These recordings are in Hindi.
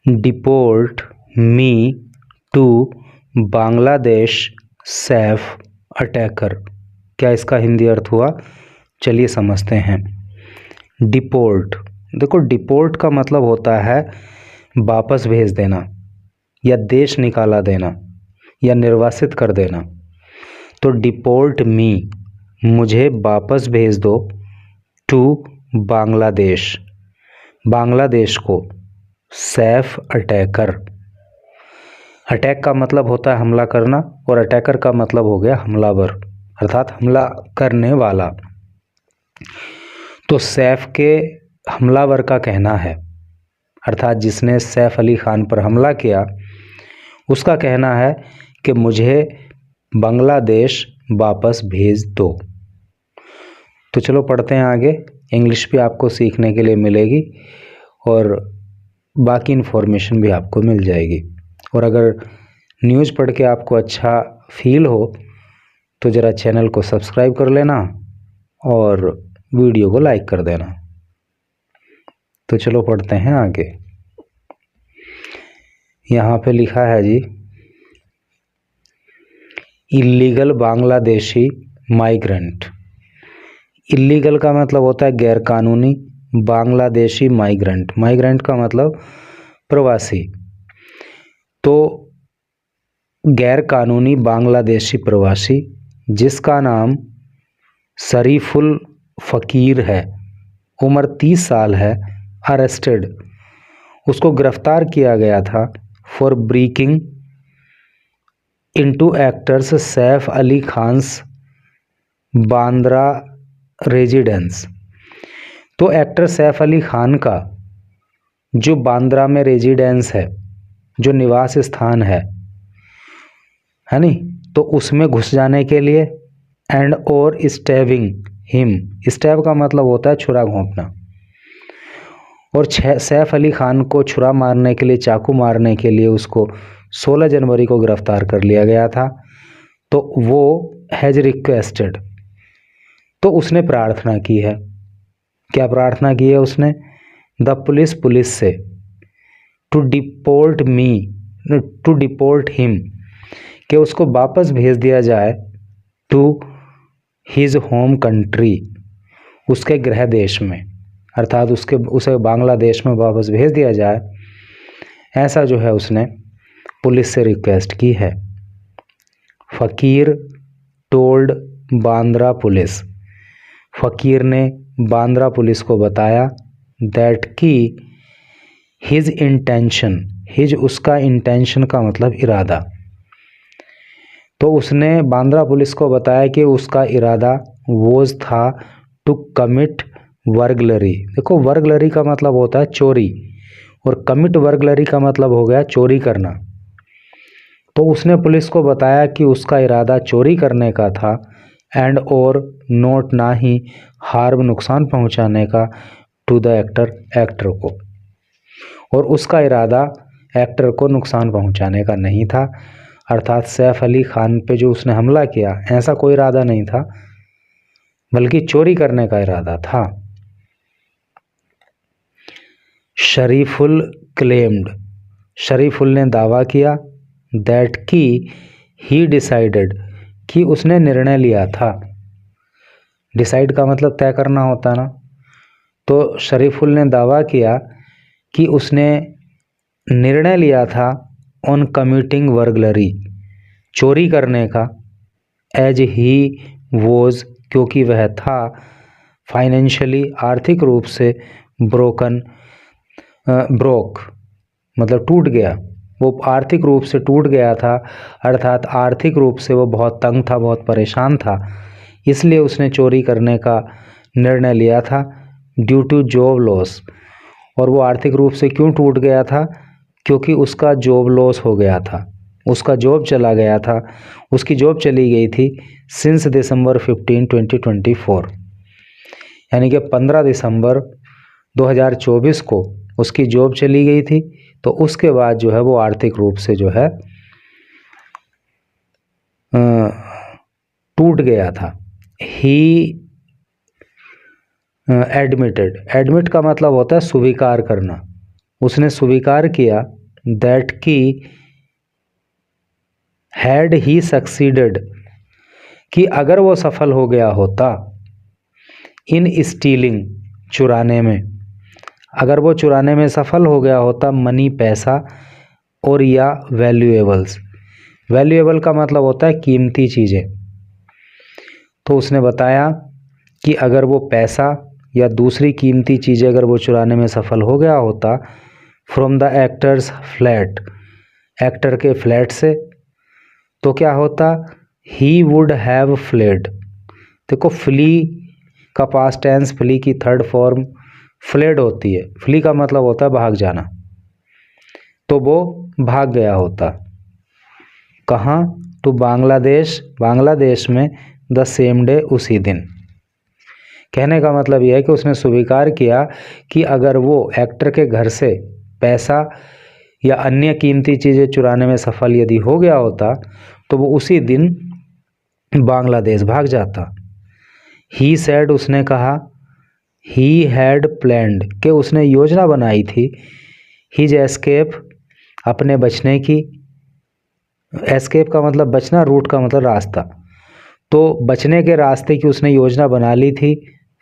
Deport me to Bangladesh Saif attacker. क्या इसका हिंदी अर्थ हुआ? चलिए समझते हैं। डिपोर्ट, देखो डिपोर्ट का मतलब होता है वापस भेज देना या देश निकाला देना या निर्वासित कर देना। तो डिपोर्ट मी, मुझे वापस भेज दो, टू बांग्लादेश, बांग्लादेश को, सैफ अटैकर। अटैक का मतलब होता है हमला करना और अटैकर का मतलब हो गया हमलावर, अर्थात हमला करने वाला। तो सैफ के हमलावर का कहना है, अर्थात जिसने सैफ अली खान पर हमला किया, उसका कहना है कि मुझे बांग्लादेश वापस भेज दो। तो चलो पढ़ते हैं आगे। इंग्लिश भी आपको सीखने के लिए मिलेगी और बाकी इन्फॉर्मेशन भी आपको मिल जाएगी। और अगर न्यूज़ पढ़ के आपको अच्छा फील हो तो ज़रा चैनल को सब्सक्राइब कर लेना और वीडियो को लाइक कर देना। तो चलो पढ़ते हैं आगे। यहाँ पे लिखा है जी, इलीगल बांग्लादेशी माइग्रेंट। इलीगल का मतलब होता है गैरकानूनी, बांग्लादेशी माइग्रेंट, माइग्रेंट का मतलब प्रवासी। तो गैरकानूनी बांग्लादेशी प्रवासी जिसका नाम शरीफुल फ़कीर है, उम्र 30 साल है, अरेस्टेड, उसको गिरफ्तार किया गया था for breaking into actors Saif Ali Khan's Bandra residence. तो एक्टर सैफ अली खान का जो बांद्रा में रेजिडेंस है, जो निवास स्थान है नी, तो उसमें घुस जाने के लिए एंड और स्टैबिंग हिम, स्टैब का मतलब होता है छुरा घोंपना, और सैफ अली खान को छुरा मारने के लिए, चाकू मारने के लिए उसको 16 जनवरी को गिरफ्तार कर लिया गया था। तो वो हैज रिक्वेस्टेड, तो उसने प्रार्थना की है। क्या प्रार्थना की है उसने? द पुलिस से, to deport me, to deport him, कि उसको वापस भेज दिया जाए टू हिज होम कंट्री, उसके गृह देश में, अर्थात उसे बांग्लादेश में वापस भेज दिया जाए, ऐसा जो है उसने पुलिस से रिक्वेस्ट की है। फ़कीर टोल्ड बांद्रा पुलिस, फ़कीर ने बांद्रा पुलिस को बताया दैट की हिज इंटेंशन, हिज उसका इंटेंशन का मतलब इरादा, तो उसने बांद्रा पुलिस को बताया कि उसका इरादा वोज था टू कमिट वर्गलरी। देखो वर्गलरी का मतलब होता है चोरी और कमिट वर्गलरी का मतलब हो गया चोरी करना। तो उसने पुलिस को बताया कि उसका इरादा चोरी करने का था एंड और नोट, ना ही हार्म, नुकसान पहुंचाने का, टू द एक्टर को, और उसका इरादा एक्टर को नुकसान पहुंचाने का नहीं था, अर्थात सैफ अली खान पे जो उसने हमला किया ऐसा कोई इरादा नहीं था, बल्कि चोरी करने का इरादा था। शरीफुल क्लेम्ड, शरीफुल ने दावा किया दैट की ही डिसाइडेड, कि उसने निर्णय लिया था। डिसाइड का मतलब तय करना होता ना, तो शरीफुल ने दावा किया कि उसने निर्णय लिया था ऑन कमिटिंग वर्गलरी, चोरी करने का, एज ही वोज, क्योंकि वह था, फाइनेंशियली, आर्थिक रूप से, ब्रोक मतलब टूट गया, वो आर्थिक रूप से टूट गया था, अर्थात आर्थिक रूप से वो बहुत तंग था, बहुत परेशान था, इसलिए उसने चोरी करने का निर्णय लिया था ड्यू टू जॉब लॉस। और वो आर्थिक रूप से क्यों टूट गया था? क्योंकि उसका जॉब लॉस हो गया था, उसका जॉब चला गया था, उसकी जॉब चली गई थी सिंस दिसंबर 15, 2024, यानी कि 15 दिसंबर 2024 को उसकी जॉब चली गई थी। तो उसके बाद जो है वो आर्थिक रूप से जो है टूट गया था। ही एडमिटेड, एडमिट का मतलब होता है स्वीकार करना, उसने स्वीकार किया दैट कि हैड ही सक्सीडेड, कि अगर वो सफल हो गया होता इन स्टीलिंग, चुराने में, अगर वो चुराने में सफल हो गया होता मनी, पैसा, और या वैल्यूएबल्स। वैल्यूएबल का मतलब होता है कीमती चीज़ें। तो उसने बताया कि अगर वो पैसा या दूसरी कीमती चीज़ें अगर वो चुराने में सफल हो गया होता from the actors flat, actor के फ्लैट से, तो क्या होता, ही वुड हैव फ्लेड। देखो फ्ली का पास्ट टेंस, फ्ली की थर्ड फॉर्म फ्लेड होती है। फ्ली का मतलब होता है भाग जाना, तो वो भाग गया होता। कहाँ? टू बांग्लादेश, बांग्लादेश में, द सेम डे, उसी दिन। कहने का मतलब यह है कि उसने स्वीकार किया कि अगर वो एक्टर के घर से पैसा या अन्य कीमती चीज़ें चुराने में सफल यदि हो गया होता तो वो उसी दिन बांग्लादेश भाग जाता। ही सेड, उसने कहा, ही हैड प्लैंड, कि उसने योजना बनाई थी, हिज एस्केप, अपने बचने की। एस्केप का मतलब बचना, रूट का मतलब रास्ता, तो बचने के रास्ते की उसने योजना बना ली थी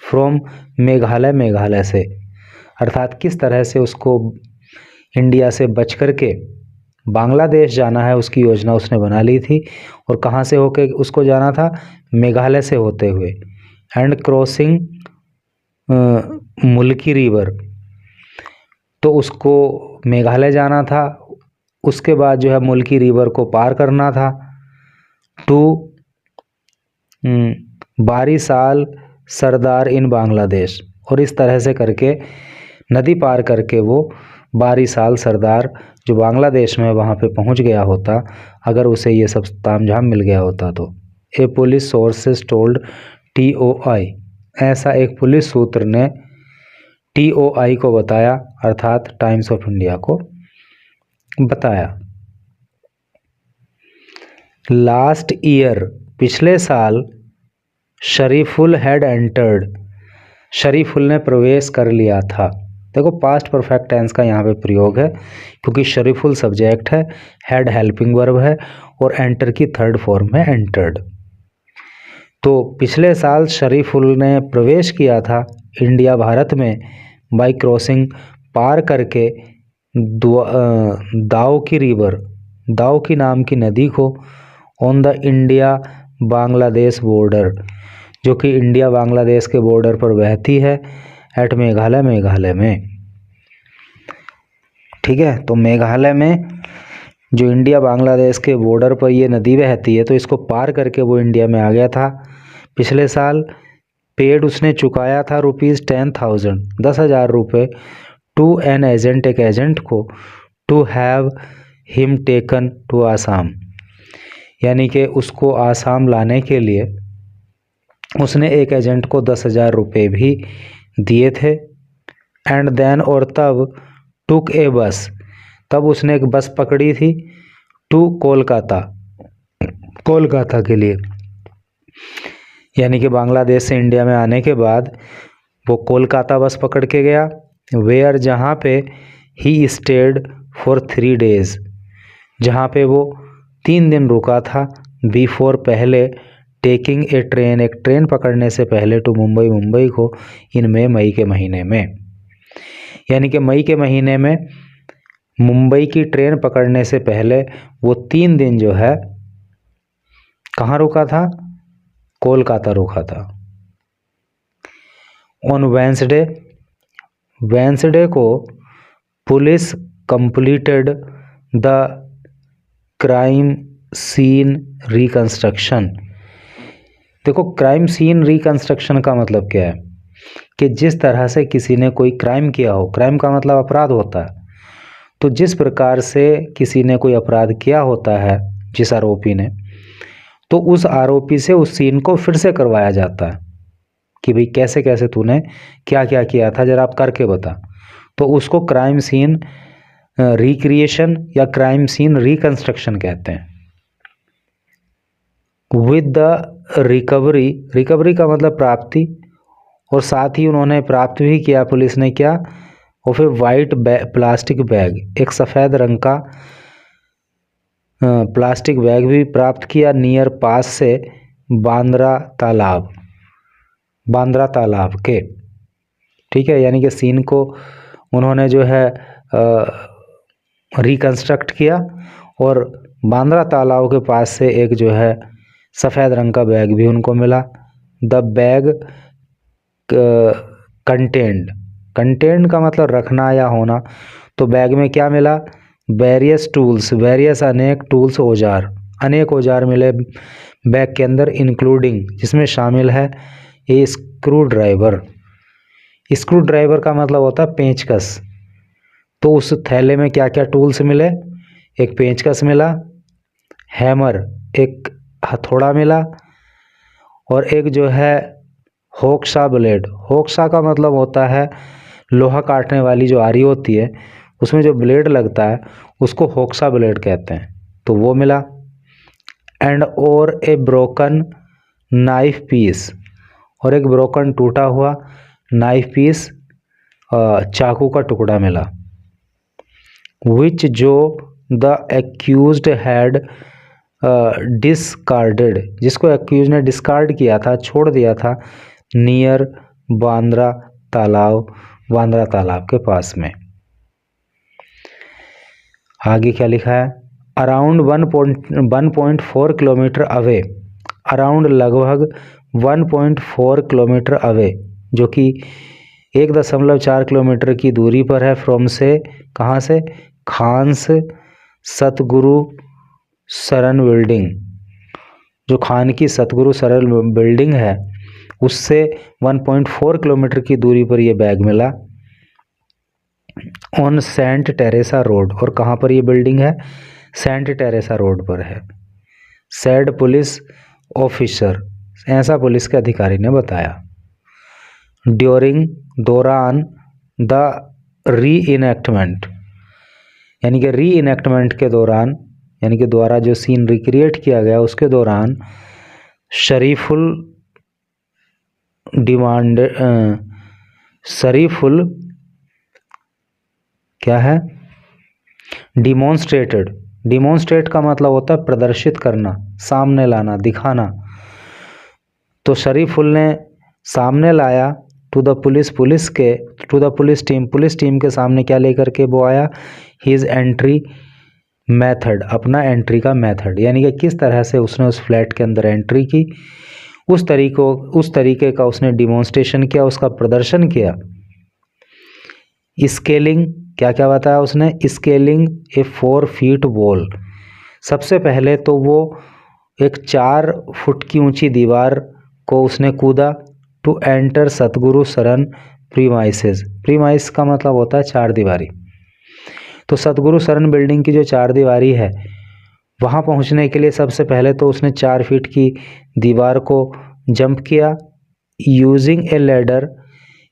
फ्रॉम मेघालय, मेघालय से, अर्थात किस तरह से उसको इंडिया से बच करके बांग्लादेश जाना है उसकी योजना उसने बना ली थी। और कहाँ से होके उसको जाना था? मेघालय से होते हुए। एंड क्रॉसिंग मुल्की रिवर, तो उसको मेघालय जाना था, उसके बाद जो है मुल्की रिवर को पार करना था टू बारीसाल सरदार इन बांग्लादेश, और इस तरह से करके नदी पार करके वो बारीसाल सरदार जो बांग्लादेश में वहाँ पे पहुँच गया होता अगर उसे ये सब तामझाम मिल गया होता तो। ए पुलिस सोर्सेस टोल्ड TOI, ऐसा एक पुलिस सूत्र ने TOI को बताया, अर्थात टाइम्स ऑफ इंडिया को बताया। लास्ट ईयर, पिछले साल, शरीफुल हैड एंटर्ड, शरीफुल ने प्रवेश कर लिया था। देखो पास्ट परफेक्ट टेंस का यहाँ पे प्रयोग है क्योंकि शरीफुल सब्जेक्ट है, हैड हेल्पिंग वर्ब है और एंटर की थर्ड फॉर्म है एंटर्ड। तो पिछले साल शरीफुल ने प्रवेश किया था इंडिया, भारत में, बाई क्रॉसिंग, पार करके दाओ की रिवर, दाओ की नाम की नदी को, on the India Bangladesh border, जो कि इंडिया बांग्लादेश के बॉर्डर पर बहती है, एट मेघालय, मेघालय में। ठीक है, तो मेघालय में जो इंडिया बांग्लादेश के बॉर्डर पर ये नदी बहती है तो इसको पार करके वो इंडिया में आ गया था पिछले साल। पेड, उसने चुकाया था ₹10,000, 10,000 रुपये, टू एन एजेंट, एक एजेंट को, to have him taken to Assam, यानी कि उसको आसाम लाने के लिए उसने एक एजेंट को 10,000 रुपये भी दिए थे। एंड देन, और तब, टुक ए बस, तब उसने एक बस पकड़ी थी, टू कोलकाता, कोलकाता के लिए, यानी कि बांग्लादेश से इंडिया में आने के बाद वो कोलकाता बस पकड़ के गया। वेयर, जहाँ पे, ही स्टेड फॉर 3 days, जहाँ पे वो 3 दिन रुका था, बिफोर, पहले, टेकिंग ए ट्रेन, एक ट्रेन पकड़ने से पहले, टू मुंबई, मुंबई को, इन मई के महीने में, यानी कि मई के महीने में मुंबई की ट्रेन पकड़ने से पहले वो 3 दिन जो है कहाँ रुका था? कोलकाता रुका था। ऑन वेंसडे, वेंसडे को police completed the crime scene reconstruction. देखो क्राइम सीन रिकंस्ट्रक्शन का मतलब क्या है कि जिस तरह से किसी ने कोई क्राइम किया हो, क्राइम का मतलब अपराध होता है, तो जिस प्रकार से किसी ने कोई अपराध किया होता है जिस आरोपी ने, तो उस आरोपी से उस सीन को फिर से करवाया जाता है कि भाई कैसे कैसे तूने क्या क्या किया था, जरा आप करके बता। तो उसको क्राइम सीन रिक्रिएशन या क्राइम सीन रिकंस्ट्रक्शन कहते हैं। विद द रिकवरी, रिकवरी का मतलब प्राप्ति, और साथ ही उन्होंने प्राप्त भी किया, पुलिस ने क्या? Of A white plastic bag, एक सफ़ेद रंग का प्लास्टिक बैग भी प्राप्त किया नियर पास से बांद्रा तालाब के। ठीक है, यानी कि सीन को उन्होंने जो है रिकंस्ट्रक्ट किया और बांद्रा तालाब के पास से एक जो है सफ़ेद रंग का बैग भी उनको मिला। द बैग कंटेंड का मतलब रखना या होना, तो बैग में क्या मिला? वेरियस टूल्स, वेरियस अनेक टूल्स, औजार, अनेक औजार मिले बैग के अंदर, इंक्लूडिंग जिसमें शामिल है ए स्क्रू ड्राइवर। स्क्रू ड्राइवर का मतलब होता है पेंचकस। तो उस थैले में क्या क्या टूल्स मिले? एक पेंचकस मिला, हैमर एक हथौड़ा मिला, और एक जो है होक्सा ब्लेड। होक्सा का मतलब होता है लोहा काटने वाली जो आरी होती है, उसमें जो ब्लेड लगता है उसको होक्सा ब्लेड कहते हैं, तो वो मिला। एंड और ए ब्रोकन नाइफ पीस, और एक ब्रोकन टूटा हुआ नाइफ पीस, चाकू का टुकड़ा मिला। विच जो द एक्यूज्ड हैड डिस्कार्डेड, जिसको एक्यूज ने डिस्कार्ड किया था, छोड़ दिया था, नियर बांद्रा तालाब के पास में। आगे क्या लिखा है? अराउंड 1.4 किलोमीटर अवे, अराउंड लगभग 1.4 किलोमीटर अवे, जो कि 1.4 किलोमीटर की दूरी पर है फ्रॉम से, कहाँ से? खान्स सतगुरु शरण बिल्डिंग, जो खान की सतगुरु शरण बिल्डिंग है उससे 1.4 किलोमीटर की दूरी पर यह बैग मिला। ऑन सेंट टेरेसा रोड, और कहाँ पर ये बिल्डिंग है? सेंट टेरेसा रोड पर है। सैड पुलिस ऑफिसर, ऐसा पुलिस के अधिकारी ने बताया। ड्यूरिंग, दौरान, द री इनेक्टमेंट, यानी कि री इनेक्टमेंट के दौरान, यानी कि द्वारा जो सीन रिक्रिएट किया गया उसके दौरान, शरीफुल क्या है? डिमॉन्स्ट्रेट का मतलब होता है प्रदर्शित करना, सामने लाना, दिखाना। तो शरीफुल ने सामने लाया टू द पुलिस टीम के सामने क्या लेकर के वो आया? हिज एंट्री मेथड, अपना एंट्री का मेथड, यानी कि किस तरह से उसने उस फ्लैट के अंदर एंट्री की, उस तरीके का उसने डिमॉन्स्ट्रेशन किया, उसका प्रदर्शन किया। स्केलिंग, क्या क्या बताया उसने? स्केलिंग ए 4 फीट वॉल, सबसे पहले तो वो एक 4 फुट की ऊंची दीवार को उसने कूदा। टू एंटर सतगुरु शरण प्रीमाइस का मतलब होता है 4 दीवारी। तो सतगुरु शरण बिल्डिंग की जो 4 दीवारी है वहाँ पहुँचने के लिए सबसे पहले तो उसने 4 फीट की दीवार को जंप किया। यूजिंग ए लैडर,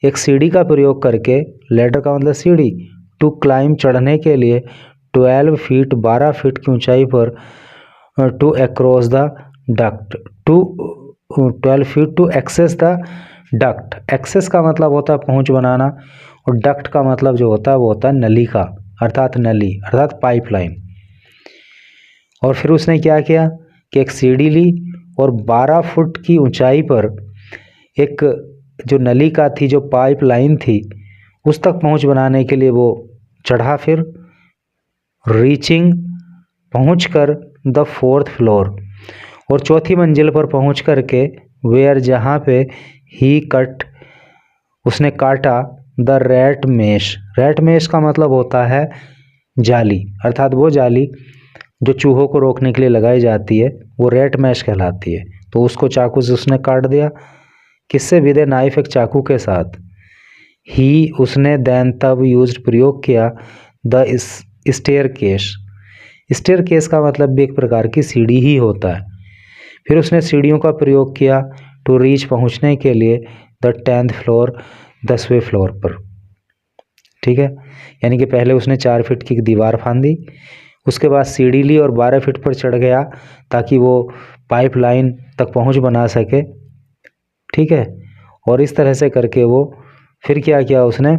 एक सीढ़ी का प्रयोग करके, लैडर का मतलब सीढ़ी, टू क्लाइम, चढ़ने के लिए, 12 फीट 12 फीट की ऊंचाई पर, to across the duct, to 12 feet to access the duct. Access का मतलब होता है पहुंच बनाना, और डक्ट का मतलब जो होता है वो होता है नली का, अर्थात नली अर्थात पाइपलाइन। और फिर उसने क्या किया कि एक सीढ़ी ली और 12 फुट की ऊंचाई पर एक जो नली का थी, जो पाइपलाइन थी, उस तक पहुंच बनाने के लिए वो चढ़ा। फिर रीचिंग, पहुंचकर द 4th फ्लोर, और 4थी मंजिल पर पहुंच करके, वेयर, जहाँ पे, ही कट, उसने काटा, द रैट मेश का मतलब होता है जाली, अर्थात वो जाली जो चूहों को रोकने के लिए लगाई जाती है, वो रैट मैश कहलाती है। तो उसको चाकू से उसने काट दिया। किससे? विद ए नाइफ, एक चाकू के साथ। ही, उसने, देन, तब, यूज्ड, प्रयोग किया, द स्टेयर केस का मतलब भी एक प्रकार की सीढ़ी ही होता है। फिर उसने सीढ़ियों का प्रयोग किया टू रीच, पहुंचने के लिए, द 10th फ्लोर, 10वें फ्लोर पर। ठीक है, यानी कि पहले उसने 4 फीट की दीवार फांदी, उसके बाद सीढ़ी ली और 12 फीट पर चढ़ गया ताकि वो पाइपलाइन तक पहुंच बना सके। ठीक है, और इस तरह से करके वो फिर क्या किया उसने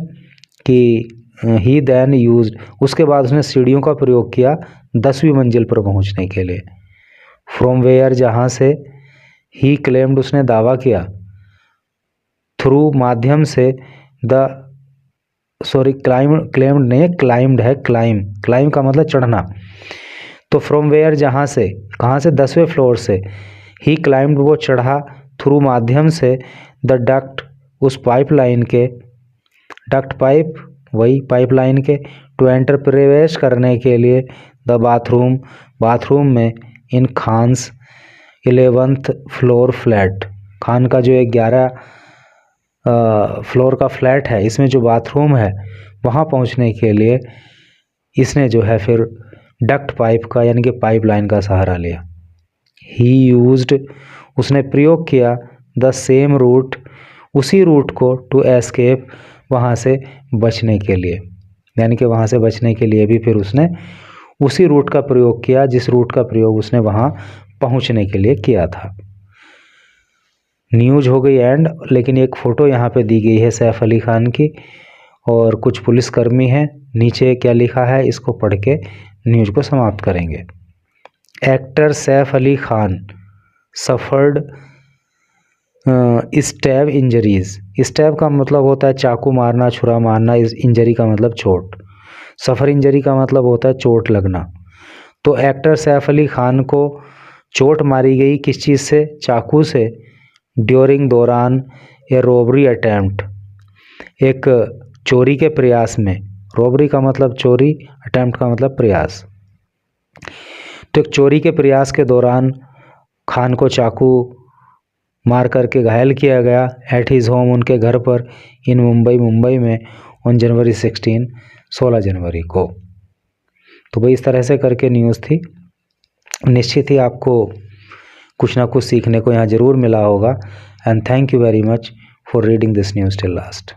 कि ही देन यूज्ड, उसके बाद उसने सीढ़ियों का प्रयोग किया 10वीं मंजिल पर पहुंचने के लिए। फ्रॉम वेयर, जहाँ से, ही क्लेम्ड, उसने दावा किया, थ्रू, माध्यम से, द, सॉरी क्लेम्ड नहीं, क्लाइम्ड है, क्लाइम का मतलब चढ़ना। तो फ्रॉम वेयर, जहाँ से, कहाँ से, 10वें फ्लोर से, ही क्लाइम्ड, वो चढ़ा, थ्रू, माध्यम से, द डक्ट, उस पाइपलाइन के, डक्ट पाइप, वही पाइपलाइन के, टू एंटर, प्रवेश करने के लिए, द बाथरूम, बाथरूम में, in Khan's 11th floor flat, Khan का जो 11 फ्लोर का फ्लैट है, इसमें जो बाथरूम है वहाँ पहुँचने के लिए इसने जो है फिर डक्ट पाइप का यानी कि पाइपलाइन का सहारा लिया। ही यूज्ड, उसने प्रयोग किया, द सेम रूट, उसी रूट को, टू एस्केप, वहाँ से बचने के लिए, यानी कि वहाँ से बचने के लिए भी फिर उसने उसी रूट का प्रयोग किया जिस रूट का प्रयोग उसने वहाँ पहुँचने के लिए किया था। न्यूज़ हो गई एंड, लेकिन एक फ़ोटो यहाँ पे दी गई है सैफ अली खान की और कुछ पुलिसकर्मी हैं। नीचे क्या लिखा है इसको पढ़ के न्यूज़ को समाप्त करेंगे। Actor Saif Ali Khan suffered stab injuries. Stab का मतलब होता है चाकू मारना, छुरा मारना, इस इंजरी का मतलब चोट। सफ़र इंजरी का मतलब होता है चोट लगना। तो एक्टर सैफ अली खान को चोट मारी गई किस चीज़ से, चाकू से, ड्यूरिंग, दौरान, ए रॉबरी अटैम्प्ट, एक चोरी के प्रयास में। रॉबरी का मतलब चोरी, अटैम्प्ट का मतलब प्रयास। तो एक चोरी के प्रयास के दौरान खान को चाकू मार करके घायल किया गया एट हिज होम, उनके घर पर, इन मुंबई में, ऑन जनवरी 16 जनवरी को। तो भाई इस तरह से करके न्यूज़ थी। निश्चित ही आपको कुछ ना कुछ सीखने को यहाँ ज़रूर मिला होगा। And thank you very much for reading this news till last.